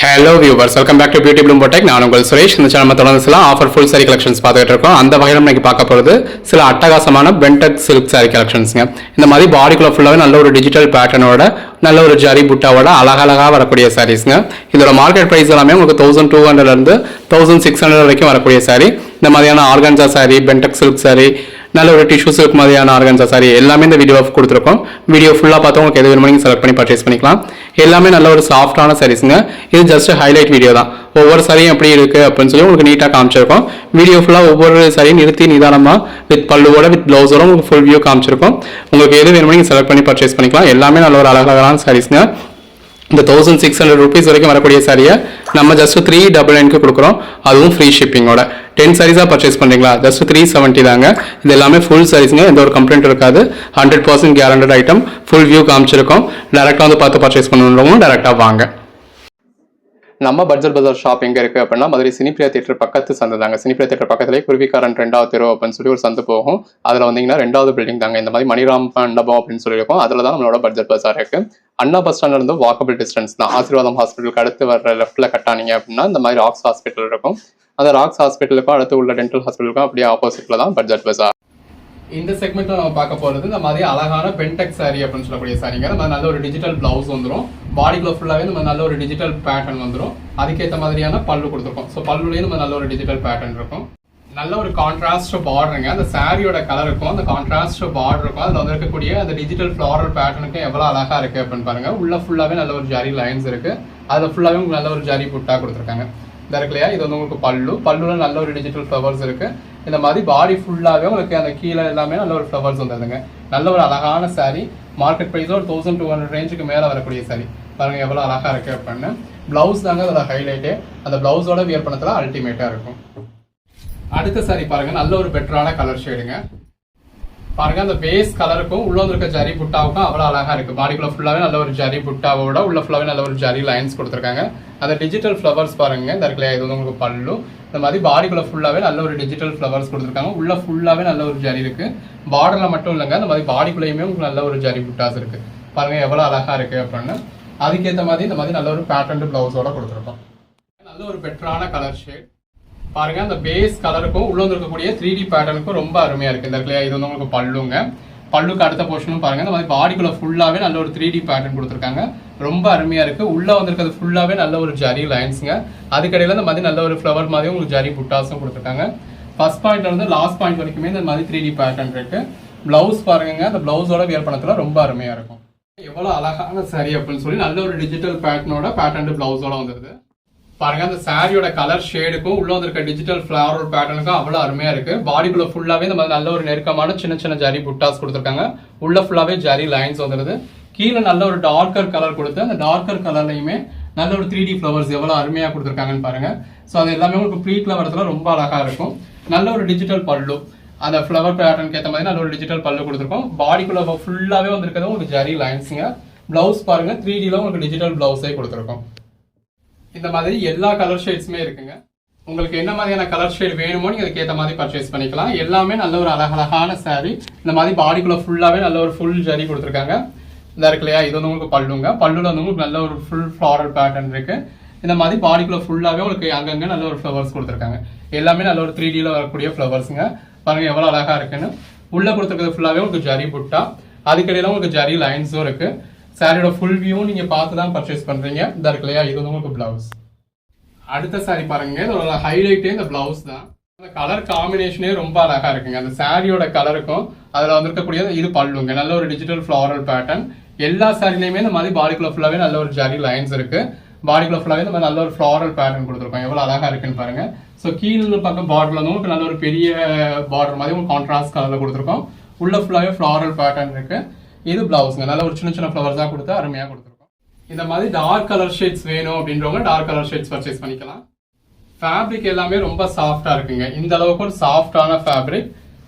Hello viewers, welcome back to Beauty Bloom Boutique. நான் உங்கள் சுரேஷ். இந்த சேனல் தொடர்ந்து சில ஆஃபர் ஃபுல் சாரி கலெக்ஷன்ஸ் பார்த்துட்டு இருக்கோம். அந்த வகையில் இன்னைக்கு பார்க்க போகிறது சில அட்டகாசமான பென்டெக் சில்க் சாரி கலெக்ஷன்ஸுங்க. இந்த மாதிரி பாடிக்குள்ள ஃபுல்லாகவே நல்ல ஒரு டிஜிட்டல் பேட்டர்னோட நல்ல ஒரு ஜரி புட்டாவோட அழகழகாக வரக்கூடிய சாரீஸ்ங்க. இதோட மார்க்கெட் ப்ரைஸ் எல்லாமே உங்களுக்கு 1200 1600 வரைக்கும் வரக்கூடிய சாரி. இந்த மாதிரியான ஆர்கான்சா சாரி, பென்டெக் சில்க் சாரி, நல்ல ஒரு டிஷ்யூ சில்க் மாதிரியான ஆர்கான்சா சாரி எல்லாமே இந்த வீடியோ கொடுத்துருக்கோம். வீடியோ ஃபுல்லாக பார்த்து உங்களுக்கு எது வேணுமோ செலக்ட் பண்ணி பர்ச்சேஸ் பண்ணிக்கலாம். எல்லாமே நல்ல ஒரு சாஃப்டான சாரீஸுங்க. இது ஜஸ்ட் ஹைலைட் வீடியோ தான். ஒவ்வொரு சாரியும் எப்படி இருக்குது அப்படின்னு சொல்லி உங்களுக்கு நீட்டாக காமிச்சிருக்கோம். வீடியோ ஃபுல்லாக ஒவ்வொரு சாரியும் நிறுத்தி நிதானமாக வித் பல்லுவோட வித் ப்ளவுஸோட உங்களுக்கு ஃபுல் வியூ காமிச்சிருக்கோம். உங்களுக்கு எது வேணுமோ நீங்கள் செலக்ட் பண்ணி பர்ச்சேஸ் பண்ணிக்கலாம். எல்லாமே நல்ல ஒரு அழகான சாரீஸுங்க. இந்த 1600 rupees வரைக்கும் வரக்கூடிய சாரியை நம்ம ஜஸ்ட் 399 கொடுக்குறோம். அதுவும் ஃப்ரீ ஷிப்பிங்கோட. 10 சாரீஸாக பர்ச்சேஸ் பண்ணுறீங்களா, ஜஸ்ட் 370 தாங்க. இது எல்லாமே ஃபுல் சாரீஸுங்க. எந்த ஒரு கம்ப்ளைண்ட் இருக்காது. 100% கேரண்டட் ஐட்டம். ஃபுல் வியூ காமிச்சிருக்கோம். டேரெக்டாக வந்து பார்த்து பர்ச்சேஸ் பண்ணுறவங்க டேரெக்டாக வாங்க. நம்ம பட்ஜெட் பஜார் ஷாப் எங்கே இருக்குது அப்படின்னா மதுரை சினிப்பிரியா தியேட்டர் பக்கத்து சந்து தாங்க. சினிப்பிரியா தியேட்டர் பக்கத்துலேயே குருவிக்காரன் 2வது தெரு அப்படின்னு சொல்லி ஒரு சந்து போகும். அதில் வந்தீங்கன்னா 2வது பில்டிங் தாங்க. இந்த மாதிரி மணிராம் மண்டபம் அப்படின்னு சொல்லியிருக்கோம். அதில் தான் நம்மளோட பட்ஜெட் பஜார் இருக்குது. அண்ணா பஸ் ஸ்டாண்ட்ல இருந்து வாக்கபிள் டிஸ்டன்ஸ் தான். ஆசீர்வாதம் ஹாஸ்பிட்டலுக்கு அடுத்து வர லெஃப்ட்ல கட்டானீங்க அப்படின்னா இந்த மாதிரி ராக்ஸ் ஹாஸ்பிட்டல் இருக்கும். அந்த ராக்ஸ் ஹாஸ்பிட்டலுக்கும் அடுத்து உள்ள டென்டல் ஹாஸ்பிட்டலுக்கும் அப்படியே ஆப்போசிட்ல தான் பட்ஜெட் பஜார். இந்த செக்மெண்ட்ல நம்ம பார்க்க போறது இந்த மாதிரி அழகான பென்டெக் சாரி அப்படின்னு சொல்லக்கூடிய சாரிங்க. நம்ம நல்ல ஒரு டிஜிட்டல் பிளவுஸ் வந்துடும். பாடிக்குள்ள ஃபுல்லாவே நம்ம நல்ல ஒரு டிஜிட்டல் பேட்டர்ன் வந்துடும். அதுக்கேற்ற மாதிரியான பல்லு கொடுத்துருக்கோம். ஸோ பல்லுலேயே நம்ம நல்ல ஒரு டிஜிட்டல் பேட்டர்ன் இருக்கும். நல்ல ஒரு கான்ட்ராஸ்ட் பார்டருங்க. அந்த சாரியோட கலருக்கும் அந்த கான்ட்ராஸ்ட் பார்டர் இருக்கும். அதில் வந்து இருக்கக்கூடிய அந்த டிஜிட்டல் ஃப்ளாரல் பேட்டர்னுக்கு எவ்வளோ அழகா இருக்கு அப்படின்னு பாருங்க. உள்ள ஃபுல்லாவே நல்ல ஒரு ஜரி லைன்ஸ் இருக்கு. அதில் ஃபுல்லாவே உங்களுக்கு நல்ல ஒரு ஜரி புட்டா கொடுத்துருக்காங்க. இந்த இருக்குல்லையா, இது வந்து உங்களுக்கு பல்லுல நல்ல ஒரு டிஜிட்டல் ஃப்ளவர்ஸ் இருக்கு. இந்த மாதிரி பாடி ஃபுல்லாவே உங்களுக்கு அந்த கீழே எல்லாமே நல்ல ஒரு ஃப்ளவர்ஸ் வந்துருதுங்க. நல்ல ஒரு அழகான சாரி. மார்க்கெட் ப்ரைஸ் ஒரு 1200 ரேஞ்சுக்கு மேலே வரக்கூடிய சாரி. பாருங்க எவ்வளோ அழகா இருக்கு அப்படின்னு. பிளவுஸ் தாங்க அதோட ஹைலைட்டு. அந்த பிளவுஸோட வியர் பண்ணத்துல அல்டிமேட்டா இருக்கும். அடுத்த சாரி பாருங்க, நல்ல ஒரு பெட்டரான கலர் ஷேடுங்க. பாருங்க அந்த பேஸ் கலருக்கும் உள்ள இருக்க ஜரி புட்டாவுக்கும் அவ்வளவு அழகா இருக்கு. பாடிக்குள்ள ஃபுல்லாவே நல்ல ஒரு ஜரி புட்டாவோட உள்ள ஃபுல்லாவே நல்ல ஒரு ஜரி லைன்ஸ் கொடுத்துருக்காங்க. அந்த டிஜிட்டல் ஃபிளவர்ஸ் பாருங்க, இந்த இருக்குல்லையா, இது வந்து உங்களுக்கு பல்லு. இந்த மாதிரி பாடிக்குள்ள ஃபுல்லாவே நல்ல ஒரு டிஜிட்டல் ஃபிளவர்ஸ் கொடுத்துருக்காங்க. உள்ள ஃபுல்லாவே நல்ல ஒரு ஜரி இருக்கு. பார்டர்ல மட்டும் இல்லைங்க, இந்த மாதிரி பாடிக்குள்ளேயுமே உங்களுக்கு நல்ல ஒரு ஜரி புட்டாஸ் இருக்கு. பாருங்க எவ்வளவு அழகா இருக்கு அப்படின்னு. அதுக்கேற்ற மாதிரி இந்த மாதிரி நல்ல ஒரு பேட்டர்ன் பிளவுஸோட கொடுத்துருக்கோம். நல்ல ஒரு பெட்டரான கலர் ஷேட். பாருங்க அந்த பேஸ் கலருக்கும் உள்ள இருக்கக்கூடிய 3D பேட்டர்னுக்கும் ரொம்ப அருமையா இருக்கு. இந்த இடத்துல இது வந்து உங்களுக்கு பல்லுங்க. பல்லுக்கு அடுத்த போர்ஷனும் பாருங்க, இந்த மாதிரி பாடிக்குள்ள ஃபுல்லாவே நல்ல ஒரு 3D பேட்டர்ன் கொடுத்துருக்காங்க. ரொம்ப அருமையா இருக்கு. உள்ள வந்திருக்கிறது ஃபுல்லாவே நல்ல ஒரு ஜரி லைன்ஸுங்க. அதுக்கடையில இந்த மாதிரி நல்ல ஒரு ஃபிளவர் மாதிரி உங்களுக்கு ஜரி புட்டாஸும் கொடுத்துருக்காங்க. ஃபர்ஸ்ட் பாயிண்ட்ல இருந்து லாஸ்ட் பாயிண்ட் வரைக்குமே இந்த மாதிரி 3D பேட்டர்ன் இருக்கு. பிளவுஸ் பாருங்க, அந்த பிளவுஸோட வியர் பண்ணத்துல ரொம்ப அருமையா இருக்கும். எவ்வளவு அழகான சாரி அப்படின்னு சொல்லி நல்ல ஒரு டிஜிட்டல் பேட்டர்னோட பேட்டர்ன் பிளவுஸோட வந்துருது. பாருங்க அந்த சாரியோட கலர் ஷேடுக்கும் உள்ள வந்திருக்க டிஜிட்டல் ஃபிளவரல் பேட்டர்னுக்கும் அவ்வளவு அருமையா இருக்கு. பாடிக்குள்ள ஃபுல்லாவே இந்த மாதிரி நல்ல ஒரு நெருக்கமான சின்ன சின்ன ஜரி புட்டாஸ் கொடுத்துருக்காங்க. உள்ள ஃபுல்லாவே ஜரி லைன்ஸ் வந்துருது. கீழே நல்ல ஒரு டார்க்கர் கலர் கொடுத்து அந்த டார்க்கர் கலர்லயுமே நல்ல ஒரு 3D ஃபிளவர்ஸ் எவ்வளவு அருமையா கொடுத்துருக்காங்கன்னு பாருங்க. ஸோ அது எல்லாமே உங்களுக்கு ப்ளீட்ல வரதுல ரொம்ப அழகா இருக்கும். நல்ல ஒரு டிஜிட்டல் பல்லு, அந்த ஃபிளவர் பேட்டர்னுக்கு ஏற்ற மாதிரி நல்ல ஒரு டிஜிட்டல் பல்லு கொடுத்துருக்கோம். பாடிக்குள்ள ஃபுல்லாவே வந்திருக்கிறது உங்களுக்கு ஜரி லைன்ஸுங்க. பிளவுஸ் பாருங்க 3Dல உங்களுக்கு டிஜிட்டல் பிளவுஸே கொடுத்துருக்கோம். இந்த மாதிரி எல்லா கலர் ஷேட்ஸுமே இருக்குங்க. உங்களுக்கு என்ன மாதிரியான கலர் ஷேட் வேணுமோ நீங்க அதுக்கு ஏற்ற மாதிரி பர்ச்சேஸ் பண்ணிக்கலாம். எல்லாமே நல்ல ஒரு அழகழகான சாரி. இந்த மாதிரி பாடிக்குள்ள ஃபுல்லாவே நல்ல ஒரு ஃபுல் ஜரி கொடுத்துருக்காங்க. இந்த இருக்கு இல்லையா, இது வந்து உங்களுக்கு பல்லுங்க. பல்லுல வந்து உங்களுக்கு நல்ல ஒரு ஃபுல் ஃபிளாரல் பேட்டர்ன் இருக்கு. இந்த மாதிரி பாடிக்குள்ள ஃபுல்லாவே உங்களுக்கு அங்கங்க நல்ல ஒரு ஃபிளவர்ஸ் கொடுத்துருக்காங்க. எல்லாமே நல்ல ஒரு 3Dல வரக்கூடிய ஃபிளவர்ஸுங்க. பாருங்க எவ்வளவு அழகா இருக்குன்னு. உள்ள கொடுத்துருக்கிறது ஃபுல்லாவே உங்களுக்கு ஜரி புட்டா, அதுக்கடையில உங்களுக்கு ஜரி லைன்ஸும் இருக்கு. சாரியோட ஃபுல் வியூ நீங்க பார்த்து தான் பர்ச்சேஸ் பண்றீங்க. இந்த இருக்கு இல்லையா, இது வந்து உங்களுக்கு பிளவுஸ். அடுத்த சாரி பாருங்க, இதோட ஹைலைட்டே இந்த பிளவுஸ் தான். அந்த கலர் காம்பினேஷனே ரொம்ப அழகா இருக்குங்க. அந்த சாரியோட கலருக்கும் அதுல வந்திருக்கக்கூடிய இது பல்லுங்க. நல்ல ஒரு டிஜிட்டல் ஃபிளவரல் பேட்டர்ன். எல்லா சாரிலையுமே இந்த மாதிரி பாடிக்குள்ள ஃபுல்லாவே நல்ல ஒரு ஜரி லைன்ஸ் இருக்கு. பாடிக்குள்ள ஃபுல்லாவே இந்த மாதிரி நல்ல ஒரு ஃபிளவரல் பேட்டர்ன் கொடுத்துருக்கோம். எவ்வளவு அழகா இருக்குன்னு பாருங்க. ஸோ கீழே பக்கம் பார்டர்ல வந்து உங்களுக்கு நல்ல ஒரு பெரிய பார்டர் மாதிரி உங்களுக்கு கான்ட்ராஸ்ட் கலர்ல கொடுத்துருக்கோம். உள்ள ஃபுல்லாவே ஃபிளவரல் பேட்டர்ன் இருக்கு. இது பிளவுஸ்ங்க. நல்ல ஒரு சின்ன சின்ன ஃபிளவர்ஸா கொடுத்து அருமையா கொடுத்துருக்கோம். இந்த மாதிரி டார்க் கலர் ஷேட்ஸ் வேணும் அப்படின்றவங்க டார்க் கலர் ஷேட்ஸ் பர்ச்சேஸ் பண்ணிக்கலாம். ஃபேப்ரிக் எல்லாமே ரொம்ப சாஃப்டா இருக்குங்க. இந்த அளவுக்கு ஒரு சாஃப்டான ஃபேப்ரிக்.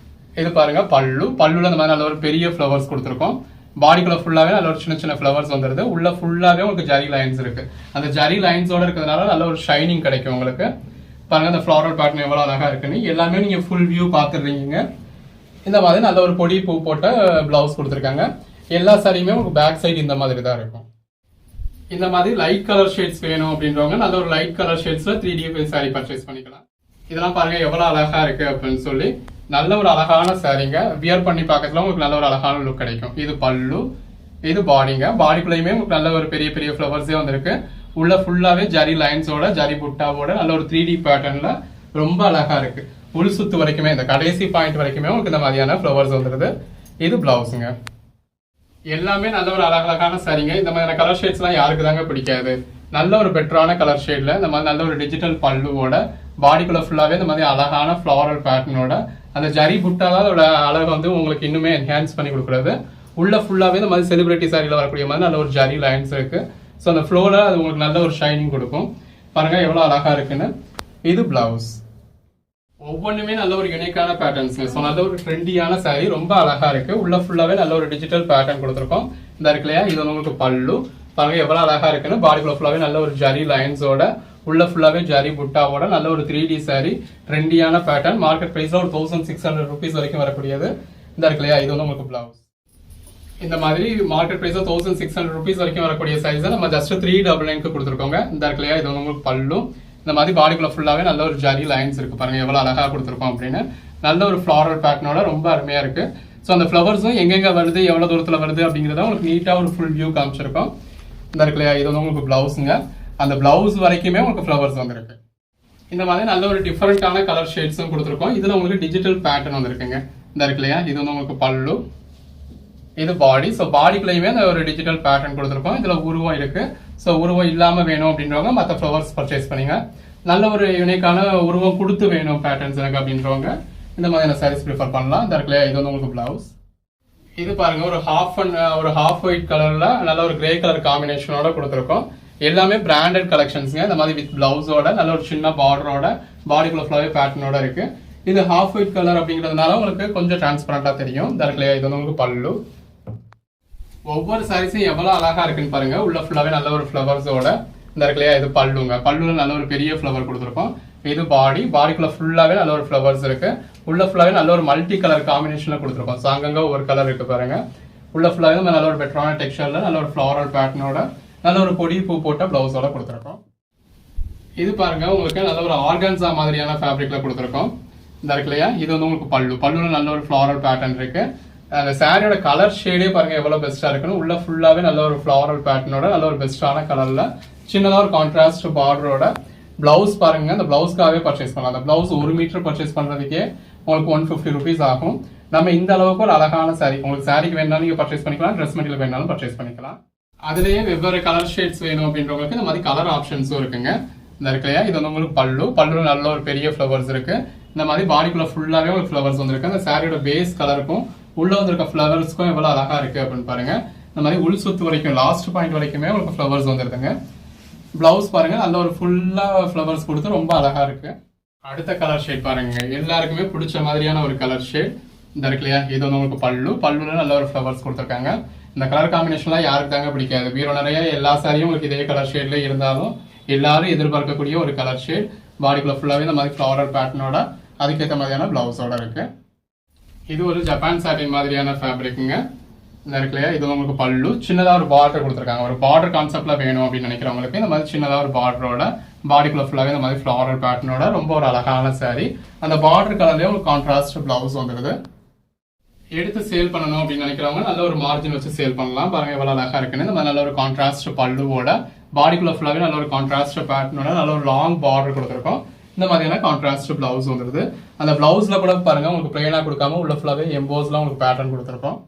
இது பாருங்க பல்லுல இந்த மாதிரி நல்ல ஒரு பெரிய ஃபிளவர்ஸ் கொடுத்துருக்கோம். பாடிக்குள்ள ஃபுல்லாவே நல்ல ஒரு சின்ன சின்ன ஃபிளவர்ஸ் வந்துருது. உள்ள ஃபுல்லாவே உங்களுக்கு ஜரி லைன்ஸ் இருக்கு. அந்த ஜரி லைன்ஸோட இருக்கிறதுனால நல்ல ஒரு ஷைனிங் கிடைக்கும் உங்களுக்கு. பாருங்க அந்த ஃபிளவரல் பேட்டர்ன் எவ்வளவு அழகா இருக்குன்னு. எல்லாமே நீங்க ஃபுல் வியூ பாத்துறீங்க. இந்த மாதிரி நல்ல ஒரு பொடி பூ போட்ட பிளவுஸ் கொடுத்துருக்காங்க. எல்லா சாரியுமே உங்களுக்கு பேக் சைடு இந்த மாதிரி தான் இருக்கும். இந்த மாதிரி லைட் கலர் ஷேட்ஸ் வேணும் அப்படின்றவங்க நல்ல ஒரு லைட் கலர் ஷேட்ஸ்ல 3D சாரி பர்ச்சேஸ் பண்ணிக்கலாம். இதெல்லாம் பாருங்க எவ்வளவு அழகா இருக்கு அப்படின்னு சொல்லி நல்ல ஒரு அழகான சாரீங்க. வியர் பண்ணி பார்க்கறதுல உங்களுக்கு நல்ல ஒரு அழகான லுக் கிடைக்கும். இது பல்லு, இது பாடிங்க. பாடிக்குள்ளயுமே உங்களுக்கு நல்ல ஒரு பெரிய பெரிய ஃபிளவர்ஸே வந்திருக்கு. உள்ள ஃபுல்லாவே ஜரி லைன்ஸோட ஜரி புட்டாவோட நல்ல ஒரு 3D பேட்டர்ன்ல ரொம்ப அழகா இருக்கு. உள் சுத்து வரைக்குமே இந்த கடைசி பாயிண்ட் வரைக்குமே உங்களுக்கு இந்த மாதிரியான ஃபிளவர்ஸ் வந்துருது. இது பிளவுஸுங்க. எல்லாமே நல்ல ஒரு அழகழகான சாரீங்க. இந்த மாதிரியான கலர் ஷேட்ஸ் எல்லாம் யாருக்கு தாங்க பிடிக்காது. நல்ல ஒரு பெட்டரான கலர் ஷேட்ல இந்த மாதிரி நல்ல ஒரு டிஜிட்டல் பல்லுவோட பாடிக்குள்ள ஃபுல்லாவே இந்த மாதிரி அழகான ஃபிளாரல் பேட்டர்னோட அந்த ஜரி புட்டால அதோட அழகு வந்து உங்களுக்கு இன்னுமே என்ஹான்ஸ் பண்ணி கொடுக்குறது. உள்ள ஃபுல்லாவே இந்த மாதிரி செலிபிரிட்டி சாரியில வரக்கூடிய மாதிரி நல்ல ஒரு ஜரி லைன்ஸ் இருக்கு. ஸோ அந்த ஃப்ளோல அது உங்களுக்கு நல்ல ஒரு ஷைனிங் கொடுக்கும். பாருங்க எவ்வளவு அழகா இருக்குன்னு. இது பிளவுஸ். ஒவ்வொன்றுமே நல்ல ஒரு யூனிக்கான பேட்டர்ன்ஸ். ஸோ நல்ல ஒரு ட்ரெண்டியான சாரி, ரொம்ப அழகா இருக்கு. உள்ள ஃபுல்லாவே நல்ல ஒரு டிஜிட்டல் பேட்டர்ன் கொடுத்துருக்கோம். இந்த இருக்கு இல்லையா, இது உங்களுக்கு பல்லு. பாருங்க எவ்வளவு அழகா இருக்குன்னு. பாடிக்குள்ள ஃபுல்லாவே நல்ல ஒரு ஜரி லைன்ஸோட உள்ள ஃபுல்லாவே ஜரி புட்டாவோட நல்ல ஒரு 3D சாரி, ட்ரெண்டியான பேட்டர்ன். மார்க்கெட் பிரைஸ்ல ஒரு 1600 rupees வரைக்கும் வரக்கூடியது. இந்த இருக்கு இல்லையா, இது வந்து உங்களுக்கு பிளவுஸ். இந்த மாதிரி மார்க்கெட் பிரைஸ் 1600 rupees வரைக்கும் வரக்கூடிய சைஸ் நம்ம ஜஸ்ட் 399 கொடுத்துருக்கோங்க. இந்த இருக்கு இல்லையா, இது வந்து உங்களுக்கு பல்லு. இந்த மாதிரி பாடிக்குள்ள ஃபுல்லாவே நல்ல ஒரு ஜரி லைன்ஸ் இருக்கு. பாருங்க எவ்வளவு அழகா கொடுத்துருக்கோம் அப்படின்னு. நல்ல ஒரு ஃபிளாரல் பேட்டர்னோட ரொம்ப அருமையா இருக்கு. ஸோ அந்த ஃபிளவர்ஸும் எங்கெங்க வருது, எவ்வளவு தூரத்துல வருது அப்படிங்கறத உங்களுக்கு நீட்டா ஒரு ஃபுல் வியூ காமிச்சிருக்கோம். இந்த இருக்கு இல்லையா, இது வந்து உங்களுக்கு பிளவுஸுங்க. அந்த பிளவுஸ் வரைக்குமே உங்களுக்கு ஃபிளவர்ஸ் வந்துருக்கு. இந்த மாதிரி நல்ல ஒரு டிஃபரெண்டான கலர் ஷேட்ஸும் கொடுத்துருக்கோம். இதுல உங்களுக்கு டிஜிட்டல் பேட்டர்ன் வந்துருக்குங்க. இந்த இருக்கு இல்லையா, இது வந்து உங்களுக்கு பல்லு, இது பாடி. ஸோ பாடிக்குள்ளேயுமே அந்த ஒரு டிஜிட்டல் பேட்டர்ன் கொடுத்துருக்கோம். இதுல உருவம் இருக்கு. ஸோ உருவம் இல்லாம வேணும் அப்படின்றவங்க மற்ற ஃபிளவர்ஸ் பர்ச்சேஸ் பண்ணீங்க. நல்ல ஒரு யூனிக்கான உருவம் கொடுத்து வேணும் பேட்டர்ன்ஸ் எனக்கு அப்படின்றவங்க இந்த மாதிரியான சாரீஸ் ப்ரிஃபர் பண்ணலாம். இந்த இருக்கு, இது வந்து உங்களுக்கு பிளவுஸ். இது பாருங்க ஒரு ஹாஃப் ஒயிட் கலர்ல நல்ல ஒரு கிரே கலர் காம்பினேஷனோட கொடுத்துருக்கோம். எல்லாமே பிராண்டட் கலெக்ஷன்ஸ்ங்க. இந்த மாதிரி வித் பிளவுஸோட நல்ல ஒரு சின்ன பார்டரோட பாடிக்குள்ள ஃபுல்லாவே பேட்டர்னோட இருக்கு. இது ஹாஃப் ஒயிட் கலர் அப்படிங்கிறதுனால உங்களுக்கு கொஞ்சம் டிரான்ஸ்பரண்டா தெரியும். இந்த இருக்கு, இது வந்து உங்களுக்கு பல்லு. ஒவ்வொரு சாரீஸும் எவ்வளவு அழகா இருக்குன்னு பாருங்க. உள்ள ஃபுல்லாவே நல்ல ஒரு ஃபிளவர்ஸோட இந்த இருக்கு, இது பல்லுங்க. பல்லுல நல்ல ஒரு பெரிய ஃபிளவர் கொடுத்துருக்கோம். இது பாடி. பாடிக்குள்ள ஃபுல்லாவே நல்ல ஒரு ஃபிளவர்ஸ் இருக்கு. உள்ள ஃபுல்லாவே நல்ல ஒரு மல்டி கலர் காம்பினேஷன்ல கொடுத்துருக்கோம். ஸோ அங்கங்க ஒரு கலர் இருக்கு பாருங்க. உள்ள ஃபுல்லாவே நம்ம நல்ல ஒரு பெட்டரான டெக்ஸ்சர்ல நல்ல ஒரு ஃபிளாரல் பேட்டர்னோட நல்ல ஒரு பொடி பூ போட்ட பிளவுஸோட கொடுத்துருக்கோம். இது பாருங்க உங்களுக்கு நல்ல ஒரு ஆர்கான்சா மாதிரியான ஃபேப்ரிக்ல கொடுத்துருக்கோம். இந்த இருக்கு இல்லையா, இது வந்து உங்களுக்கு பல்லு. பல்லுல நல்ல ஒரு ஃபிளாரல் பேட்டர்ன் இருக்கு. அந்த சாரியோட கலர் ஷேடே பாருங்க எவ்வளவு பெஸ்டா இருக்குன்னு. உள்ள ஃபுல்லாவே நல்ல ஒரு ஃபிளாரல் பேட்டர்னோட நல்ல ஒரு பெஸ்டான கலர்ல சின்னதா ஒரு கான்ட்ராஸ்ட் பார்டரோட பிளவுஸ் பாருங்க. அந்த பிளவுஸ்க்காகவே பர்ச்சேஸ் பண்ணலாம். அந்த பிளவுஸ் 1 மீட்டர் பர்ச்சேஸ் பண்றதுக்கே உங்களுக்கு 150 rupees ஆகும். நம்ம இந்த அளவுக்கு ஒரு அழகான சாரி, உங்களுக்கு சாரிக்கு வேணாலும் நீங்க பர்ச்சேஸ் பண்ணிக்கலாம், ட்ரெஸ் மெட்டீரியல் வேணாலும் பர்ச்சேஸ் பண்ணிக்கலாம். அதுலயே வெவ்வேறு கலர் ஷேட்ஸ் வேணும் அப்படின்றவங்களுக்கு இந்த மாதிரி கலர் ஆப்ஷன்ஸும் இருக்குங்க. இந்த இருக்கு இல்லையா, இது வந்து உங்களுக்கு பல்லு. பல்லுல நல்ல ஒரு பெரிய ஃபிளவர்ஸ் இருக்கு. இந்த மாதிரி பாடிக்குள்ள ஃபுல்லாவே ஒரு ஃபிளவர்ஸ் வந்திருக்கு. அந்த சாரியோட பேஸ் கலருக்கும் உள்ள வந்திருக்க ஃபிளவர்ஸ்க்கும் எவ்வளவு அழகா இருக்கு அப்படின்னு பாருங்க. இந்த மாதிரி உள் சுத்து வரைக்கும் லாஸ்ட் பாயிண்ட் வரைக்குமே உங்களுக்கு ஃபிளவர்ஸ் வந்துருதுங்க. பிளவுஸ் பாருங்க நல்ல ஒரு ஃபுல்லா ஃபிளவர்ஸ் கொடுத்து ரொம்ப அழகா இருக்கு. அடுத்த கலர் ஷேட் பாருங்க, எல்லாருக்குமே பிடிச்ச மாதிரியான ஒரு கலர் ஷேட். இந்த இருக்கு இல்லையா, இது வந்து உங்களுக்கு பல்லு. பல்லுல நல்ல ஒரு ஃபிளவர்ஸ் கொடுத்துருக்காங்க. இந்த கலர் காம்பினேஷன்லாம் யாருக்கு தாங்க பிடிக்காது. பீரோ நிறைய எல்லா சாரியும் உங்களுக்கு இதே கலர் ஷேட்ல இருந்தாலும் எல்லாரும் எதிர்பார்க்கக்கூடிய ஒரு கலர் ஷேட். பாடிக்குள்ள ஃபுல்லாவே இந்த மாதிரி ஃபிளாரல் பேட்டர்னோட அதுக்கேற்ற மாதிரியான பிளவுஸோட இருக்கு. இது ஒரு ஜப்பான் சாட்டின் மாதிரியான ஃபேப்ரிக்குங்க. இந்த இருக்கு இல்லையா, இது உங்களுக்கு பல்லு. சின்னதா ஒரு பார்டர் கொடுத்துருக்காங்க. ஒரு பார்டர் கான்செப்ட்ல வேணும் அப்படின்னு நினைக்கிறவங்களுக்கு இந்த மாதிரி சின்னதா ஒரு பார்டரோட பாடிக்குள்ள ஃபுல்லாவே இந்த மாதிரி ஃபிளாரல் பேட்டர்னோட ரொம்ப ஒரு அழகான சாரி. அந்த பார்டர் கலர்லயே ஒரு கான்ட்ராஸ்ட் பிளவுஸ் வந்துருது. எடுத்து சேல் பண்ணணும் அப்படின்னு நினைக்கிறவங்க நல்ல ஒரு மார்ஜின் வச்சு சேல் பண்ணலாம். பாருங்க எவ்வளவு அழகா இருக்குன்னு. இந்த மாதிரி நல்ல ஒரு கான்ட்ராஸ்ட் பல்லுவோட பாடிக்குள்ள ஃபுல்லாவே நல்ல ஒரு கான்ட்ராஸ்ட் பேட்டர்னோட நல்ல ஒரு லாங் பார்டர் கொடுத்துருக்கோம். இந்த மாதிரியான கான்ட்ராஸ்ட் பிளவுஸ் வந்துருது. அந்த பிளவுஸ்ல கூட பாருங்க உங்களுக்கு பிளைனா கொடுக்காம உள்ள ஃபுல்லாவே எம்போஸ்ல உங்களுக்கு பேட்டர்ன் கொடுத்துருக்கோம்.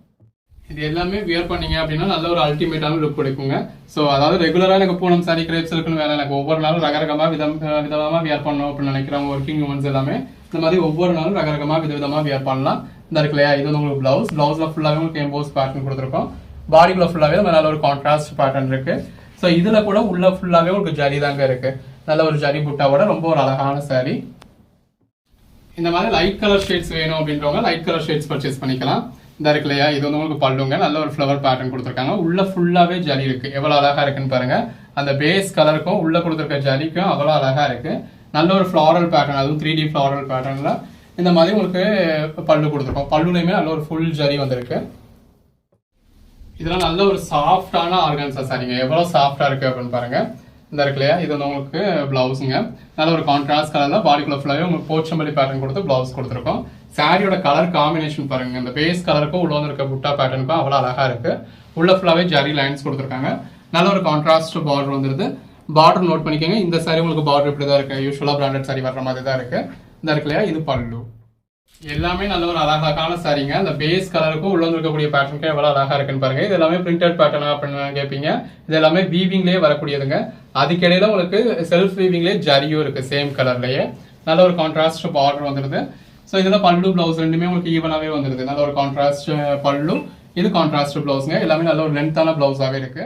இது எல்லாமே வியர் பண்ணீங்க அப்படின்னா நல்ல ஒரு அல்டிமேட்டான லுக் கொடுக்குங்க. ஸோ அதாவது ரெகுலரா எனக்கு பூனம் சாரி கிரேப்ஸ் இருக்குன்னு வேலை, எனக்கு ஒவ்வொரு நாளும் ரகரகமா விதமா வியர் பண்ணணும் அப்படின்னு நினைக்கிறவங்க ஒர்க்கிங் உமன்ஸ் எல்லாமே இந்த மாதிரி ஒவ்வொரு நாளும் ரகரகமா விதவிதமா வியர் பண்ணலாம். இந்த இருக்கு இல்லையா, இது வந்து உங்களுக்கு பிளவுஸ். பிளவுஸ்ல ஃபுல்லாவே உங்களுக்கு எம்போஸ் பேட்டர்ன் கொடுத்துருக்கோம். பாடிக்குள்ள ஃபுல்லாவே நல்ல ஒரு கான்ட்ராஸ்ட் பேட்டர்ன் இருக்கு. ஸோ இதுல கூட உள்ள ஃபுல்லாவே உங்களுக்கு ஜரி தாங்க இருக்கு. நல்ல ஒரு ஜரி புட்டாவோட ரொம்ப ஒரு அழகான சாரி. இந்த மாதிரி லைட் கலர் ஷேட்ஸ் வேணும் அப்படின்றவங்க லைட் கலர் ஷேட்ஸ் பர்ச்சேஸ் பண்ணிக்கலாம். இந்த இருக்கு இல்லையா, இது வந்து உங்களுக்கு பல்லுங்க. நல்ல ஒரு ஃபிளவர் பேட்டர்ன் கொடுத்துருக்காங்க. உள்ள ஃபுல்லாவே ஜரி இருக்கு. எவ்வளவு அழகா இருக்குன்னு பாருங்க. அந்த பேஸ் கலருக்கும் உள்ள கொடுத்துருக்க ஜரிக்கும் அவ்வளவு அழகா இருக்கு. நல்ல ஒரு ஃபிளாரல் பேட்டர்ன், அதுவும் 3D ஃபிளாரல் பேட்டர்ன்ல இந்த மாதிரி உங்களுக்கு பல்லு கொடுத்துருக்கோம். பல்லுலையுமே நல்ல ஒரு ஃபுல் ஜரி வந்திருக்கு. இதெல்லாம் நல்ல ஒரு சாஃப்டான ஆர்கான்சா சாரிங்க. எவ்வளவு சாஃப்டா இருக்கு அப்படின்னு பாருங்க. இந்த இருக்கு இல்லையா, இது வந்து உங்களுக்கு பிளவுஸுங்க. நல்ல ஒரு கான்ட்ராஸ்ட் கலர்ல பாடிக்குள்ள ஃபுல்லாவே உங்களுக்கு போச்சம்பள்ளி பேட்டர்ன் கொடுத்து பிளவுஸ் கொடுத்துருக்கோம். சாரியோட கலர் காம்பினேஷன் பாருங்க. இந்த பேஸ் கலருக்கும் உள்ள வந்து இருக்க புட்டா பேட்டர்னுக்கும் அவ்வளவு அழகா இருக்கு. உள்ள ஃபுல்லாவே ஜரி லைன்ஸ் கொடுத்துருக்காங்க. நல்ல ஒரு கான்ட்ராஸ்ட் பார்டர் வந்துருது. பார்டர் நோட் பண்ணிக்கோங்க. இந்த சாரி உங்களுக்கு பார்டர் இப்படி தான் இருக்கு. யூஸ்வலா பிராண்டட் சாரி வர்ற மாதிரி தான் இருக்கு. இந்த இருக்கு இல்லையா, இது பல்லு. எல்லாமே நல்ல ஒரு அழகான சாரிங்க. அந்த பேஸ் கலருக்கும் உள்ள இருக்கக்கூடிய பேட்டர்னுக்கு எவ்வளவு அழகா இருக்குன்னு பாருங்க. இது எல்லாமே பிரிண்டட் பேட்டர்னா அப்படின்னு கேட்பீங்க. இது எல்லாமே வீவிங்லேயே வரக்கூடியதுங்க. அதுக்கிடையில உங்களுக்கு செல்ஃப் வீவிங்லேயே ஜரியும் இருக்கு சேம் கலர்லயே. நல்ல ஒரு கான்ட்ராஸ்ட் பார்டர் வந்துருது. ஸோ இதுல பல்லு பிளவுஸ் ரெண்டுமே உங்களுக்கு ஈவனாவே வந்துருது. நல்ல ஒரு கான்ட்ராஸ்ட் பல்லு, இது கான்ட்ராஸ்ட் பிளவுஸ்ங்க. எல்லாமே நல்ல ஒரு லென்த்தான பிளவுஸாவே இருக்கு.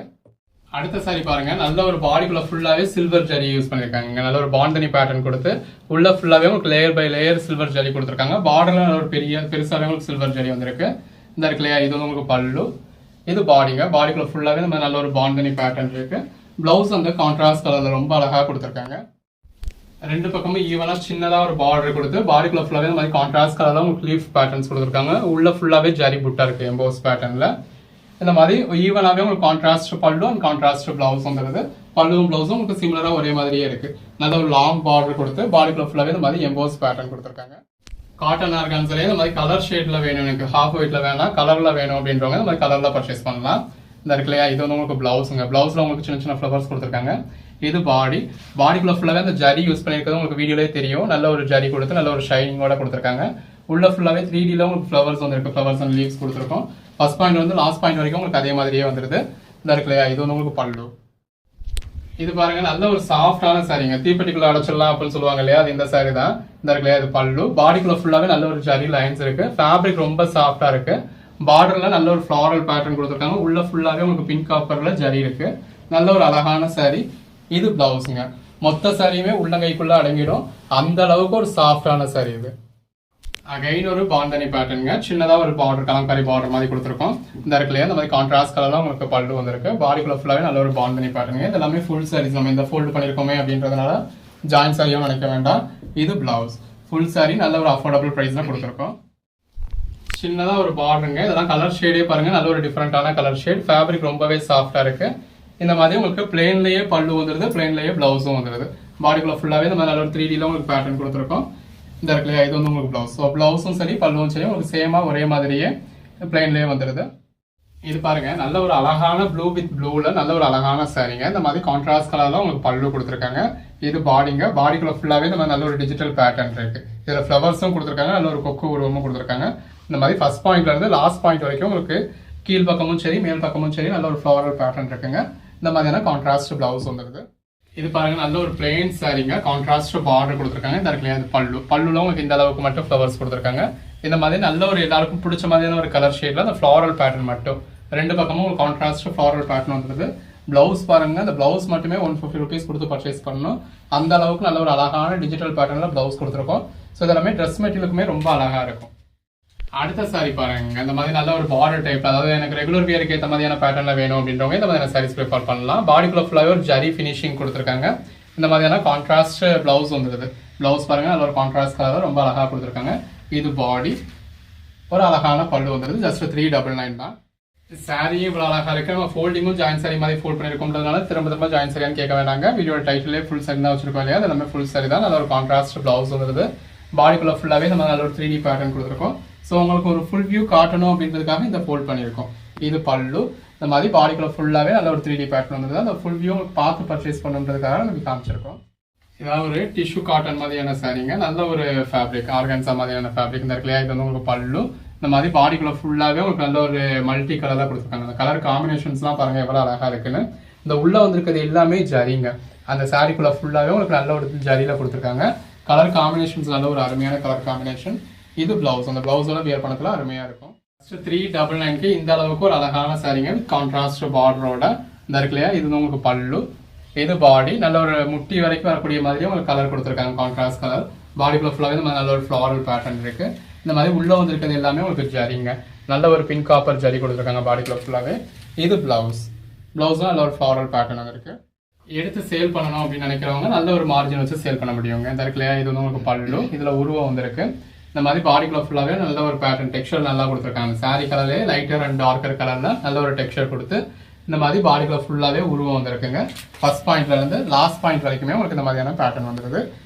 அடுத்த சாரி பாருங்க. நல்ல ஒரு பாடிக்குள்ள ஃபுல்லாவே சில்வர் ஜரி யூஸ் பண்ணிருக்காங்க. நல்ல ஒரு பாண்டனி பேட்டர்ன் கொடுத்து உள்ள ஃபுல்லாவே உங்களுக்கு layer by layer silver zari கொடுத்துருக்காங்க. பார்டர்ல நல்ல ஒரு பெருசாவே உங்களுக்கு சில்வர் ஜரி வந்திருக்கு. இந்த இருக்கு இல்லையா, இது வந்து உங்களுக்கு பல்லு, இது பாடிங்க. பாடிக்குள்ள ஃபுல்லாவே நம்ம நல்ல ஒரு பாண்டனி பேட்டர்ன் இருக்கு. பிளவுஸ் வந்து கான்ட்ராஸ்ட் கலர்ல ரொம்ப அழகா கொடுத்துருக்காங்க. ரெண்டு பக்கமும் ஈவனா சின்னதா ஒரு பார்டர் கொடுத்து பாடிக்குள்ள ஃபுல்லாவே இந்த மாதிரி கான்ட்ராஸ்ட் கலர்ல உங்களுக்கு லீஃப் பேட்டர்ன்ஸ் கொடுத்துருக்காங்க. உள்ள ஃபுல்லாவே ஜரி புட்டா இருக்கு எம்போஸ் பேட்டர்ன்ல. இந்த மாதிரி ஈவனாவே உங்களுக்கு கான்ட்ராஸ்ட் பல்லு அண்ட் கான்ட்ராஸ்ட் பிளவுஸ் வந்துருது. பல்லுவும் பிளவுஸும் உங்களுக்கு சிமிலரா ஒரே மாதிரியே இருக்கு. நல்ல ஒரு லாங் பார்டர் கொடுத்து பாடிக்குள்ள ஃபுல்லாவே இந்த மாதிரி எம்போஸ் பேட்டர்ன் கொடுத்துருக்காங்க. காட்டன் ஆர்கான்ஸ்லயே இந்த மாதிரி கலர் ஷேட்ல வேணும், எனக்கு ஹாஃப் ஒயிட்ல வேணாம் கலர்ல வேணும் அப்படின்றவங்க இந்த மாதிரி கலர்ல பர்ச்சேஸ் பண்ணலாம். இந்த இருக்கு இல்லையா, இது வந்து உங்களுக்கு பிளவுஸுங்க. பிளவுஸ்ல உங்களுக்கு சின்ன சின்ன ஃபிளவர்ஸ் கொடுத்துருக்காங்க. இது பாடிக்குள்ள ஃபுல்லாவே அந்த ஜரி யூஸ் பண்ணிருக்கிறது உங்களுக்கு வீடியோலே தெரியும். நல்ல ஒரு ஜரி கொடுத்து நல்ல ஒரு ஷைனிங்கோட கொடுத்துருக்காங்க. உள்ள ஃபுல்லாவே 3Dல உங்களுக்கு ஃபிளவர்ஸ் வந்துருக்கு. ஃபிளவர்ஸ் அண்ட் லீவ்ஸ் கொடுத்துருக்கோம். ஃபர்ஸ்ட் பாயிண்ட் வந்து லாஸ்ட் பாயிண்ட் வரைக்கும் உங்களுக்கு அதே மாதிரியே வந்துருது. இந்த இருக்கு இல்லையா, இது வந்து உங்களுக்கு பல்லு. இது பாருங்க, நல்ல ஒரு சாஃப்டான சாரிங்க. தீப்பெட்டிக்குள்ள அடைச்சிடலாம் அப்படின்னு சொல்லுவாங்க இல்லையா, அது இந்த சாரி தான். இந்த இருக்கு இல்லையா, இது பல்லு. பாடிக்குள்ள ஃபுல்லாவே நல்ல ஒரு ஜரி லைன்ஸ் இருக்கு. ஃபேப்ரிக் ரொம்ப சாஃப்டா இருக்கு. பார்டர்ல நல்ல ஒரு ஃபிளாரல் பேட்டர்ன் கொடுத்துருக்காங்க. உள்ள ஃபுல்லாவே உங்களுக்கு பிங்க் காப்பர்ல ஜரி இருக்கு. நல்ல ஒரு அழகான சாரி. இது பிளவுஸுங்க. மொத்த சாரியுமே உள்ளங்கைக்குள்ள அடங்கிடும். அந்த அளவுக்கு ஒரு சாஃப்டான சாரி இது. அகைன் ஒரு பாண்டனி பேட்டர்னுங்க. சின்னதா ஒரு பார்டர் கலம்காரி பார்டர் மாதிரி கொடுத்துருக்கோம். இந்த இடத்துல இந்த மாதிரி கான்ட்ராஸ்ட் கலர்ல உங்களுக்கு பல்லு வந்திருக்கு. பாடிக்குள்ள ஃபுல்லாவே நல்ல ஒரு பாண்டனி பேட்டர்னுங்க. இது எல்லாமே ஃபுல் சாரீஸ். நம்ம இந்த ஃபோல்டு பண்ணிருக்கோமே அப்படின்றதுனால ஜாயின் சாரியும் நினைக்க வேண்டாம். இது பிளவுஸ். ஃபுல் சாரி நல்ல ஒரு அஃபோர்டபுள் பிரைஸ்ல கொடுத்துருக்கோம். சின்னதா ஒரு பார்டருங்க. இதெல்லாம் கலர் ஷேடே பாருங்க, நல்ல ஒரு டிஃபரெண்டான கலர் ஷேட். ஃபேப்ரிக் ரொம்பவே சாஃப்டா இருக்கு. இந்த மாதிரி உங்களுக்கு பிளேன்லயே பல்லு வந்துருது, பிளேன்லயே பிளவுஸும் வந்துருது. பாடிக்குள்ள ஃபுல்லாவே இந்த மாதிரி நல்ல ஒரு 3Dல உங்களுக்கு பேட்டர்ன் கொடுத்துருக்கோம். இந்த இருக்கு இல்லையா, இது வந்து உங்களுக்கு பிளவுஸ். ஸோ பிளவுஸும் சரி பல்லுவும் சரி உங்களுக்கு சேமா ஒரே மாதிரியே பிளேன்லயே வந்துருது. இது பாருங்க, நல்ல ஒரு அழகான ப்ளூ வித் ப்ளூல நல்ல ஒரு அழகான சாரிங்க. இந்த மாதிரி கான்ட்ராஸ்ட் கலர்ல உங்களுக்கு பல்லு கொடுத்துருக்காங்க. இது பாடிங்க. பாடிக்குள்ள ஃபுல்லாவே இந்த மாதிரி நல்ல ஒரு டிஜிட்டல் பேட்டர்ன் இருக்கு. இதுல ஃபிளவர்ஸும் கொடுத்துருக்காங்க, நல்ல ஒரு கொக்கு உருவமும் கொடுத்துருக்காங்க. இந்த மாதிரி ஃபர்ஸ்ட் பாயிண்ட்ல இருந்து லாஸ்ட் பாயிண்ட் வரைக்கும் உங்களுக்கு கீழ் பக்கமும் சரி மேல் பக்கமும் சரி நல்ல ஒரு ஃபிளவரல் பேட்டர்ன் இருக்குங்க. இந்த மாதிரியான கான்ட்ராஸ்ட் பிளவுஸ் வந்துருது. இது பாருங்க, நல்ல ஒரு பிளெயின் சாரிங்க. கான்ட்ராஸ்ட் பார்டர் கொடுத்துருக்காங்க. இந்த இடத்துல பல்லுல உங்களுக்கு இந்த அளவுக்கு மட்டும் ஃபிளவர்ஸ் கொடுத்துருக்காங்க. இந்த மாதிரி நல்ல ஒரு எல்லாருக்கும் பிடிச்ச மாதிரியான ஒரு கலர் ஷேட்ல அந்த ஃபிளாரல் பேட்டர்ன் மட்டும் ரெண்டு பக்கமும் ஒரு கான்ட்ராஸ்ட் ஃபிளாரல் பேட்டர்ன் வந்துருது. பிளவுஸ் பாருங்க, அந்த பிளவுஸ் மட்டுமே 150 rupees கொடுத்து பர்ச்சேஸ் பண்ணணும். அந்த அளவுக்கு நல்ல ஒரு அழகான டிஜிட்டல் பேட்டர்ன்ல பிளவுஸ் கொடுத்துருக்கோம். ஸோ இதெல்லாமே ட்ரெஸ் மெட்டீரியலுக்குமே ரொம்ப அழகா இருக்கும். அடுத்த சாரி பாருங்க, இந்த மாதிரி நல்ல ஒரு பார்டர் டைப், அதாவது எனக்கு ரெகுலர் வியருக்கு ஏற்ற மாதிரியான பேட்டர்ல வேணும் அப்படின்றவங்க இந்த மாதிரியான சாரீஸ் ப்ரிஃபர் பண்ணலாம். பாடிக்குள்ள ஃபுல்லாவே ஒரு ஜரி ஃபினிஷிங் கொடுத்துருக்காங்க. இந்த மாதிரியான கான்ட்ராஸ்ட் பிளவுஸ் வந்துருது. பிளவுஸ் பாருங்க, நல்ல ஒரு கான்ட்ராஸ்ட் கலர் ரொம்ப அழகா கொடுத்துருக்காங்க. இது பாடி, ஒரு அழகான பல்லு வந்துருது. ஜஸ்ட் 399 தான். சாரியும் இவ்வளவு அழகா இருக்கு. நம்ம ஃபோல்டிங்கும் ஜாயின் சாரி மாதிரி ஃபோல்ட் பண்ணிருக்கோம்ன்றதுனால திரும்ப ஜாயின் சாரியான்னு கேட்க வேண்டாங்க. வீடியோட டைட்டிலே ஃபுல் சாரி தான் வச்சிருக்கோம் இல்லையா, அது எல்லாமே ஃபுல் சாரி தான். நல்ல ஒரு கான்ட்ராஸ்ட் பிளவுஸ் வந்துருது. பாடிக்குள்ள ஃபுல்லாவே நம்ம நல்ல ஒரு 3D பேட்டர்ன் கொடுத்துருக்கோம். ஸோ உங்களுக்கு ஒரு ஃபுல் வியூ காட்டணும் அப்படின்றதுக்காக இந்த ஃபோல்ட் பண்ணியிருக்கோம். இது பல்லு. இந்த மாதிரி பாடிக்குள்ள ஃபுல்லாவே நல்ல ஒரு 3D பேட்டர்ன் வந்துருது. அந்த ஃபுல் வியூ பார்த்து பர்ச்சேஸ் பண்ணுன்றதுக்காக நம்ம காமிச்சிருக்கோம். இதாவது ஒரு டிஷ்யூ காட்டன் மாதிரியான சாரிங்க. நல்ல ஒரு ஃபேப்ரிக், ஆர்கான்சா மாதிரியான ஃபேப்ரிக். இந்த இடத்துல இது வந்து உங்களுக்கு பல்லு. இந்த மாதிரி பாடிக்குள்ள ஃபுல்லாவே உங்களுக்கு நல்ல ஒரு மல்டி கலரா கொடுத்துருக்காங்க. அந்த கலர் காம்பினேஷன்ஸ்லாம் பாருங்க எவ்வளவு அழகா இருக்குன்னு. இந்த உள்ள வந்திருக்கிறது எல்லாமே ஜரிங்க. அந்த சாரிக்குள்ள ஃபுல்லாவே உங்களுக்கு நல்ல ஒரு ஜரியில கொடுத்துருக்காங்க. கலர் காம்பினேஷன்ஸ் நல்ல ஒரு அருமையான கலர் காம்பினேஷன். இது பிளவுஸ். அந்த பிளவுஸோட வியர் பண்ணத்துல அருமையா இருக்கும். 399க்கு இந்த அளவுக்கு ஒரு அழகான சாரிங்க. கான்ட்ராஸ்ட் பார்டரோட இந்த இருக்கு இல்லையா, இது உங்களுக்கு பல்லு. இது பாடி. நல்ல ஒரு முட்டி வரைக்கும் வரக்கூடிய மாதிரி உங்களுக்கு கலர் கொடுத்துருக்காங்க. Contrast colour. பாடிக்குள்ள ஃபுல்லாவே இந்த மாதிரி நல்ல ஒரு ஃபிளாரல் பேட்டர்ன் இருக்கு. இந்த மாதிரி உள்ள வந்திருக்கிறது எல்லாமே உங்களுக்கு ஜரிங்க. நல்ல ஒரு பிங்க் காப்பர் ஜரி கொடுத்துருக்காங்க பாடிக்குள்ள ஃபுல்லாவே. இது பிளவுஸ். பிளவுஸும் நல்ல ஒரு ஃபிளாரல் பேட்டர்ன் இருக்கு. எடுத்து சேல் பண்ணணும் அப்படின்னு நினைக்கிறவங்க நல்ல ஒரு மார்ஜின் வச்சு சேல் பண்ண முடியுங்க. இந்த இருக்கு இல்லையா, இது வந்து உங்களுக்கு பல்லு. இதுல உருவம் வந்திருக்கு. இந்த மாதிரி பாடிக்குள்ள ஃபுல்லாவே நல்ல ஒரு பேட்டர்ன் டெக்ஸ்சர் நல்லா கொடுத்துருக்காங்க. சாரி கலர்லேயே லைட்டர் அண்ட் டார்க்கர் கலர்ல நல்ல ஒரு டெக்ஸ்சர் கொடுத்து இந்த மாதிரி பாடிக்குள்ள ஃபுல்லாவே உருவம் வந்திருக்குங்க. ஃபர்ஸ்ட் பாயிண்ட்ல இருந்து லாஸ்ட் பாயிண்ட் வரைக்குமே உங்களுக்கு இந்த மாதிரியான பேட்டர்ன் வந்துருது.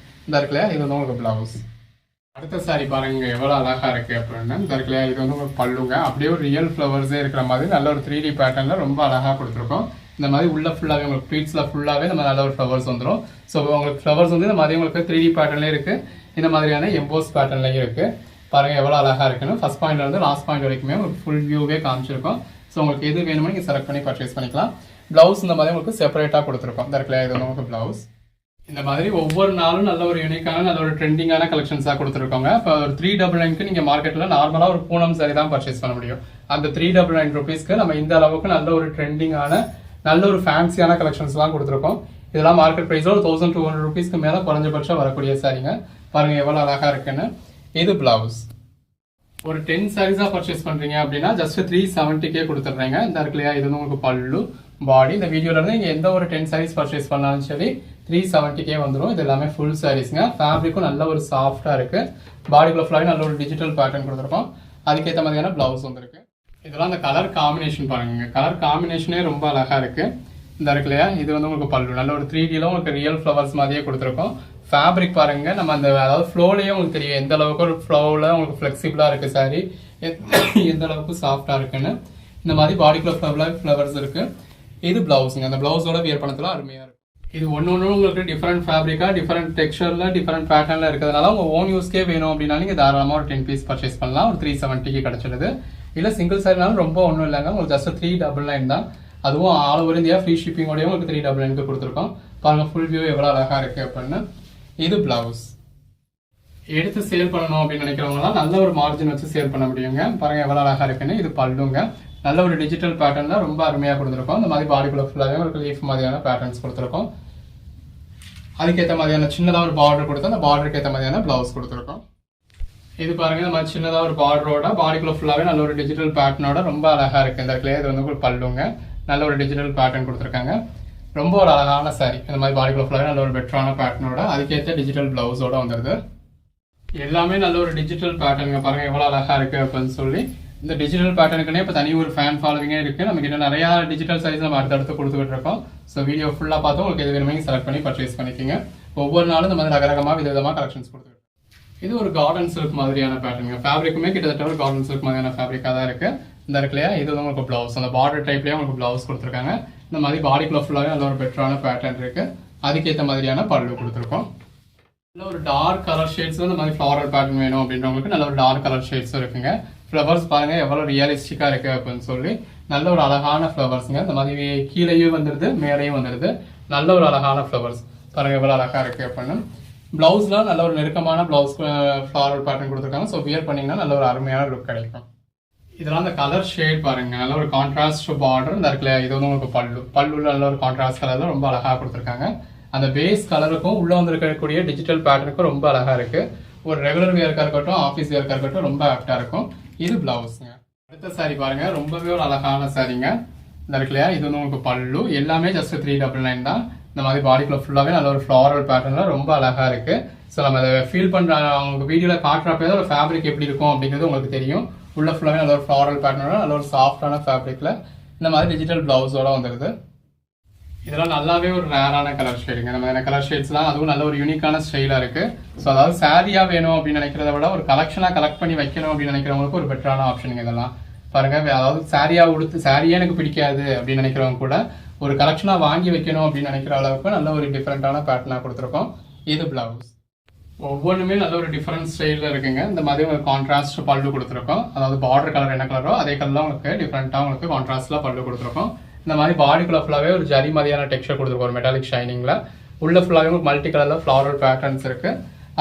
இந்த இருக்குல்லையா, இது வந்து உங்களுக்கு பிளவுஸ். அடுத்த சாரி பாருங்க எவ்வளவு அழகா இருக்கு அப்படின்னு. இந்த இருக்குல்லையா, இது வந்து உங்களுக்கு பல்லுங்க. அப்படியே ஒரு ரியல் ஃப்ளவர்ஸே இருக்கிற மாதிரி நல்ல ஒரு 3D பேட்டர்ன்ல ரொம்ப அழகா கொடுத்துருக்கோம். இந்த மாதிரி உள்ள ஃபுல்லாவே உங்களுக்கு பீட்ஸ்ல ஃபுல்லாவே நம்ம நல்ல ஒரு ஃப்ளவர்ஸ் வந்துடும். ஸோ உங்களுக்கு ஃப்ளவர்ஸ் வந்து இந்த மாதிரி உங்களுக்கு 3D பேட்டர்ன்லேயே இருக்கு, இந்த மாதிரியான எம்போஸ் பேட்டர்ன்லையும் இருக்கு. பாருங்க எவ்வளவு அழகா இருக்குன்னு. ஃபர்ஸ்ட் பாயிண்ட்ல இருந்து லாஸ்ட் பாயிண்ட் வரைக்குமே உங்களுக்கு ஃபுல் வியூவே காமிச்சிருக்கோம். ஸோ உங்களுக்கு எது வேணுமோ நீங்க செலக்ட் பண்ணி பர்ச்சேஸ் பண்ணிக்கலாம். பிளவுஸ் இந்த மாதிரி உங்களுக்கு செப்பரேட்டா கொடுத்துருக்கோம். இந்த இருக்குல்லையா, இது வந்து உங்களுக்கு பிளவுஸ். இந்த மாதிரி ஒவ்வொரு நாளும் நல்ல ஒரு யூனிக்கான நல்ல ஒரு ட்ரெண்டிங்கான கலெக்ஷன்ஸாக கொடுத்துருக்காங்க. இப்போ ஒரு 399க்கு நீங்கள் மார்க்கெட்டில் நார்மலாக ஒரு பூனம் சாரி தான் பர்ச்சேஸ் பண்ண முடியும். அந்த 399 ருபீஸ்க்கு நம்ம இந்த அளவுக்கு நல்ல ஒரு ட்ரெண்டிங்கான நல்ல ஒரு ஃபேன்சியான கலெக்ஷன்ஸ்லாம் கொடுத்துருக்கோம். இதெல்லாம் மார்க்கெட் ப்ரைஸில் ஒரு 1200 ருபீஸ்க்கு மேலே குறைஞ்சபட்சம் வரக்கூடிய சாரிங்க. பாருங்க எவ்வளோ அழகா இருக்குன்னு. இது பிளவுஸ். ஒரு 10 சாரீஸாக பர்ச்சேஸ் பண்ணுறீங்க அப்படின்னா ஜஸ்ட் 370K கொடுத்துட்றீங்க. இந்த இருக்குல்லையா, இது வந்து உங்களுக்கு பல்லு பாடி. இந்த வீடியோல இருந்து நீங்கள் எந்த ஒரு 10 சாரீஸ் பர்ச்சேஸ் பண்ணாலும் சரி 370K வந்துடும். இது எல்லாமே ஃபுல் சாரீஸ்ங்க. ஃபேப்ரிக்கும் நல்ல ஒரு சாஃப்டாக இருக்கு. பாடிக்குள்ள ஃபுல்லாகவே நல்ல ஒரு டிஜிட்டல் பேட்டர்ன் கொடுத்துருக்கோம். அதுக்கேற்ற மாதிரியான பிளவுஸ் வந்துருக்கு. இதெல்லாம் அந்த கலர் காம்பினேஷன் பாருங்க. கலர் காம்பினேஷனே ரொம்ப அழகா இருக்கு. இந்த இருக்குல்லையா, இது வந்து உங்களுக்கு பல்லு நல்ல ஒரு 3Dல உங்களுக்கு ரியல் ஃப்ளவர்ஸ் மாதிரியே கொடுத்துருக்கோம். ஃபேப்ரிக் பாருங்க, நம்ம அந்த அதாவது ஃப்ளோலயே உங்களுக்கு தெரியும் எந்த அளவுக்கு ஒரு ஃப்ளோவில் உங்களுக்கு ஃபிளெக்சிபிளா இருக்கு சாரி, எந்த அளவுக்கு சாஃப்டா இருக்குன்னு. இந்த மாதிரி பாடிக்குள்ள ஃப்ளவர்ஸ் இருக்கு. இது பிளவுஸுங்க. அந்த பிளவுஸோட வியர் பண்ணத்துல அருமையா இருக்கும். இது ஒன்று உங்களுக்கு டிஃப்ரெண்ட் ஃபேப்ரிக்கா டிஃப்ரெண்ட் டெக்ஸ்சர்ல டிஃப்ரெண்ட் பேட்டர்ன்ல இருக்கிறதுனால உங்க ஓன் யூஸ்க்கே வேணும் அப்படின்னா நீங்க தாராளமாக ஒரு 10 பீஸ் பர்ச்சேஸ் பண்ணலாம். ஒரு 370க்கு கிடைச்சிடுது. இல்ல சிங்கிள் சாரினாலும் ரொம்ப ஒன்றும் இல்லைங்க, உங்களுக்கு ஜஸ்ட் 399 தான். அதுவும் ஆல் ஓவர் இந்தியா ஃப்ரீ ஷிப்பிங்கோடய உங்களுக்கு 399க்கு கொடுத்துருக்கோம். பாருங்க ஃபுல் வியூ எவ்வளோ அழகா இருக்கு அப்படின்னு. இது பிளவுஸ். எடுத்து சேல் பண்ணணும் அப்படின்னு நினைக்கிறவங்களாம் நல்ல ஒரு மார்ஜின் வச்சு சேல் பண்ண முடியுங்க. பாருங்க எவ்வளோ அழகா இருக்குன்னு. இது பல்லுங்க. நல்ல ஒரு டிஜிட்டல் பேட்டர்ன்ல ரொம்ப அருமையாக கொடுத்துருக்கோம். இந்த மாதிரி பாடிக்குள்ள ஃபுல்லாகவே உங்களுக்கு லீஃப் மாதிரியான பேட்டர்ன்ஸ் கொடுத்துருக்கோம். அதுக்கேற்ற மாதிரியான சின்னதாக ஒரு பார்டர் கொடுத்து அந்த பார்டருக்கு ஏற்ற மாதிரியான பிளவுஸ் கொடுத்துருக்கோம். இது பாருங்க, இந்த மாதிரி சின்னதாக ஒரு பார்டரோட பாடிக்குள்ள ஃபுல்லாகவே நல்ல ஒரு டிஜிட்டல் பேட்டர்னோட ரொம்ப அழகா இருக்கு. இந்த இடத்துல இது வந்து உங்களுக்கு பல்லுங்க. நல்ல ஒரு டிஜிட்டல் பேட்டர்ன் கொடுத்துருக்காங்க. ரொம்ப ஒரு அழகான சாரி. இந்த மாதிரி பாடிக்குள்ள ஃபுல்லாகவே நல்ல ஒரு பெட்டரான பேட்டர்னோட அதுக்கேற்ற டிஜிட்டல் பிளவுஸோட வந்துருது. எல்லாமே நல்ல ஒரு டிஜிட்டல் பேட்டர்னுங்க. பாருங்க எவ்வளோ அழகா இருக்கு அப்படின்னு சொல்லி. இந்த டிஜிட்டல் பேட்டர்னுக்குனே இப்போ தனி ஒரு ஃபேன் ஃபாலோவிங்கே இருக்கு. நமக்கு இன்னும் நிறைய டிஜிட்டல் சைஸ் நம்ம அடுத்தடுத்து கொடுத்துக்கிட்டு இருக்கோம். ஸோ வீடியோ ஃபுல்லாக பார்த்து உங்களுக்கு எது வேணுமே செலக்ட் பண்ணி பர்ச்சேஸ் பண்ணிக்கோங்க. ஒவ்வொரு நாளும் இந்த மாதிரி ரகரகமாக விதவிதமாக கலெக்ஷன்ஸ் கொடுத்துருக்கோம். இது ஒரு கார்டன் சில்க் மாதிரியான பேட்டர்னுங்க. ஃபேப்ரிக்குமே கிட்டத்தட்ட ஒரு கார்டன் சில்க் மாதிரியான ஃபேப்ரிக்காக தான் இருக்கு. இந்த இருக்குல்லையா, இது வந்து உங்களுக்கு பிளவுஸ். அந்த பார்டர் டைப்லேயே உங்களுக்கு பிளவுஸ் கொடுத்துருக்காங்க. இந்த மாதிரி பாடிக்குள்ள ஃபுல்லாகவே நல்ல ஒரு பெட்டரான பேட்டர்ன் இருக்கு. அதுக்கேற்ற மாதிரியான பல்லு கொடுத்துருக்கோம். நல்ல ஒரு டார்க் கலர் ஷேட்ஸ் இந்த மாதிரி ஃப்ளாரல் பேட்டர்ன் வேணும் அப்படின்றவங்களுக்கு நல்ல ஒரு டார்க் கலர் ஷேட்ஸும் இருக்குங்க. ஃப்ளவர்ஸ் பாருங்க எவ்வளவு ரியலிஸ்டிக்கா இருக்கு அப்படின்னு சொல்லி. நல்ல ஒரு அழகான ஃப்ளவர்ஸ்ங்க. இந்த மாதிரி கீழேயும் வந்துருது மேலேயும் வந்துருது. நல்ல ஒரு அழகான ஃப்ளவர்ஸ் பாருங்க எவ்வளவு அழகா இருக்கு அப்படின்னு. பிளவுஸ்ல நல்ல ஒரு நெருக்கமான பிளவுஸ் ஃப்ளாரல் பேட்டர்ன் கொடுத்துருக்காங்க. ஸோ வியர் பண்ணீங்கன்னா நல்ல ஒரு அருமையான லுக் கிடைக்கும். இதெல்லாம் அந்த கலர் ஷேட் பாருங்க. நல்ல ஒரு கான்ட்ராஸ்ட் பார்டர் இந்த இருக்குல்ல, இது வந்து உங்களுக்கு பல்லுல நல்ல ஒரு கான்ட்ராஸ்ட் கலர்ல ரொம்ப அழகா கொடுத்துருக்காங்க. அந்த பேஸ் கலருக்கும் உள்ள வந்திருக்கக்கூடிய டிஜிட்டல் பேட்டர்னுக்கும் ரொம்ப அழகா இருக்கு. ஒரு ரெகுலர் வியர்க்கா இருக்கட்டும் ஆஃபீஸ் வியர்க்கா இருக்கட்டும் ரொம்ப ஆப்டா இருக்கும். இது பிளவுஸ்ங்க. அடுத்த சாரி பாருங்க, ரொம்பவே ஒரு அழகான சாரிங்க. இந்த இருக்குல்லையா, இது வந்து உங்களுக்கு பல்லு. எல்லாமே ஜஸ்ட் 399 தான். இந்த மாதிரி பாடிக்குள்ள ஃபுல்லாவே நல்ல ஒரு ஃப்ளாரல் பேட்டர்ன்ல ரொம்ப அழகா இருக்கு. ஸோ நம்ம அதை ஃபீல் பண்ற உங்களுக்கு வீடியோல காட்டுறப்ப ஒரு ஃபேப்ரிக் எப்படி இருக்கும் அப்படிங்கிறது உங்களுக்கு தெரியும். உள்ள ஃபுல்லாவே நல்ல ஒரு ஃப்ளாரல் பேட்டர்னோட நல்ல ஒரு சாஃப்டான ஃபேப்ரிக்ல இந்த மாதிரி டிஜிட்டல் பிளவுஸோட வந்துருது. இதெல்லாம் நல்லாவே ஒரு ரேரான கலர் ஷேடுங்க. நம்ம கலர் ஷேட்ஸ்லாம் அதுவும் நல்ல ஒரு யூனிக்கான ஸ்டைலா இருக்கு. ஸோ அதாவது சாரியா வேணும் அப்படின்னு நினைக்கிறத விட ஒரு கலெக்ஷனா கலெக்ட் பண்ணி வைக்கணும் அப்படின்னு நினைக்கிறவங்களுக்கு ஒரு பெட்டரான ஆப்ஷனுங்க இதெல்லாம். பாருங்க, அதாவது சாரியா உடுத்து சாரியே எனக்கு பிடிக்காது அப்படின்னு நினைக்கிறவங்க கூட ஒரு கலெக்ஷனா வாங்கி வைக்கணும் அப்படின்னு நினைக்கிற அளவுக்கு நல்ல ஒரு டிஃப்ரெண்டான பேட்டர்னா கொடுத்துருக்கோம். இது பிளவுஸ். ஒவ்வொன்றுமே நல்ல ஒரு டிஃப்ரெண்ட் ஸ்டைலில் இருக்குங்க. இந்த மாதிரி ஒரு கான்ட்ராஸ்ட் பல்லு கொடுத்துருக்கோம். அதாவது பார்டர் கலர் என்ன கலரோ அதே கலர்ல உங்களுக்கு டிஃப்ரெண்டாக உங்களுக்கு கான்ட்ராஸ்ட்ல பல்லு கொடுத்துருக்கோம். இந்த மாதிரி பாடிக்குள்ள ஃபுல்லாவே ஒரு ஜரி மாதிரியான டெக்ஸ்சர் கொடுத்துருக்கோம். ஒரு மெட்டாலிக் ஷைனிங்ல உள்ள ஃபுல்லாவே உங்களுக்கு மல்டி கலர்ல ஃப்ளாரல் பேட்டர்ன்ஸ் இருக்கு.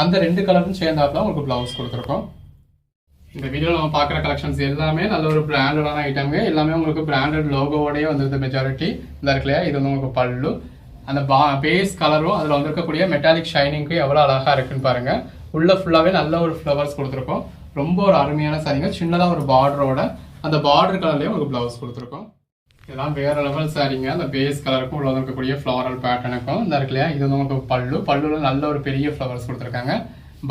அந்த ரெண்டு கலரும் சேர்ந்தாப்புல உங்களுக்கு பிளவுஸ் கொடுத்துருக்கோம். இந்த வீடியோவில் நம்ம பார்க்குற கலெக்ஷன்ஸ் எல்லாமே நல்ல ஒரு பிராண்டடான ஐட்டம்ங்க. எல்லாமே உங்களுக்கு பிராண்டட் லோகோவோடய வந்துருது மெஜாரிட்டி. இந்த இருக்குல்லையா, இது வந்து உங்களுக்கு பல்லு. அந்த பேஸ் கலரும் அதில் வந்திருக்கக்கூடிய மெட்டாலிக் ஷைனிங்க்கு எவ்வளோ அழகா இருக்குன்னு பாருங்க. உள்ள ஃபுல்லாவே நல்ல ஒரு ஃப்ளவர்ஸ் கொடுத்துருக்கோம். ரொம்ப ஒரு அருமையான சாரிங்க. சின்னதாக ஒரு பார்டரோட அந்த பார்டர் கலர்லேயே உங்களுக்கு பிளவுஸ் கொடுத்துருக்கோம். இதெல்லாம் வேற லெவல் சாரிங்க. அந்த பேஸ் கலருக்கும் உள்ள இருக்கக்கூடிய ஃப்ளாரல் பேட்டர்னுக்கும் இந்த இருக்குல்லையா, இது வந்து உங்களுக்கு பல்லுல நல்ல ஒரு பெரிய ஃப்ளவர்ஸ் கொடுத்துருக்காங்க.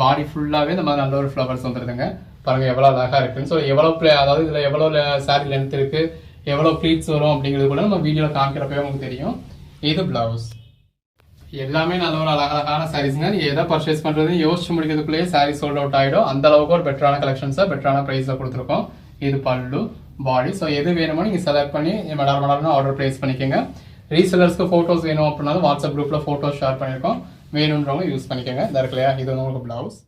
பாடி ஃபுல்லாகவே இந்த மாதிரி நல்ல ஒரு ஃப்ளவர்ஸ் வந்துடுதுங்க. பாருங்கள் எவ்வளோ அழகாக இருக்குன்னு. ஸோ எவ்வளோ அதாவது இதில் எவ்வளோ சாரி லென்த் இருக்குது, எவ்வளோ ப்ளீட்ஸ் வரும் அப்படிங்கிறது கூட நம்ம வீடியோவில் காமிக்கிறப்பவே உங்களுக்கு தெரியும். இது ப்ளவுஸ். எல்லாமே நல்ல ஒரு அழகான சாரீஸ்ங்க. நீங்கள் எதை பர்ச்சேஸ் பண்ணுறது யோசிச்சு முடிக்கிறதுக்குள்ளேயே சாரீ சோல்ட் அவுட் ஆகிடும். அந்த அளவுக்கு ஒரு பெட்டரான கலெக்ஷன்ஸை பெட்டரான ப்ரைஸில் கொடுத்துருக்கோம். இது பல்லு, பாடி. ஸோ எது வேணுமோ நீங்கள் செலக்ட் பண்ணி மடார்னு ஆர்டர் ப்ளேஸ் பண்ணிக்கோங்க. ரீசெலர்ஸ்க்கு ஃபோட்டோஸ் வேணும் அப்படின்னாலும் வாட்ஸ்அப் குரூப்பில் ஃபோட்டோஸ் ஷேர் பண்ணியிருக்கோம். வேணுன்றவங்க யூஸ் பண்ணிக்கோங்க. இந்த இருக்கு இல்லையா, இது வந்து உங்களுக்கு ப்ளவுஸ்.